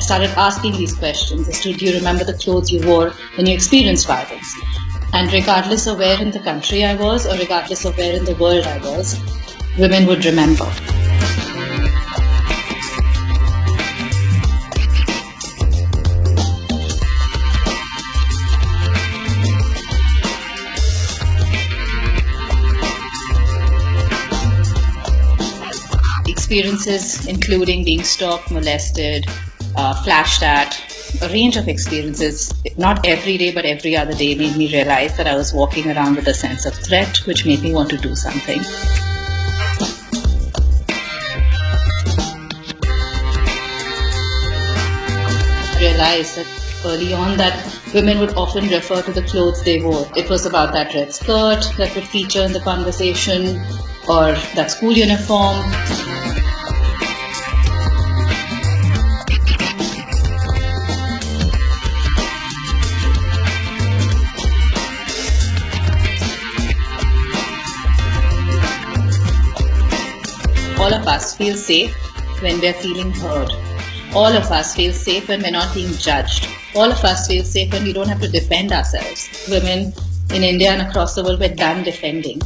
started asking these questions as to, do you remember the clothes you wore when you experienced violence? And regardless of where in the country I was, or regardless of where in the world I was, women would remember. Experiences including being stalked, molested, flashed at, a range of experiences, not every day but every other day, made me realize that I was walking around with a sense of threat, which made me want to do something. I realized that early on that women would often refer to the clothes they wore. It was about that red skirt that would feature in the conversation, or that school uniform. All of us feel safe when we're feeling heard. All of us feel safe when we're not being judged. All of us feel safe when we don't have to defend ourselves. Women in India and across the world, we're done defending.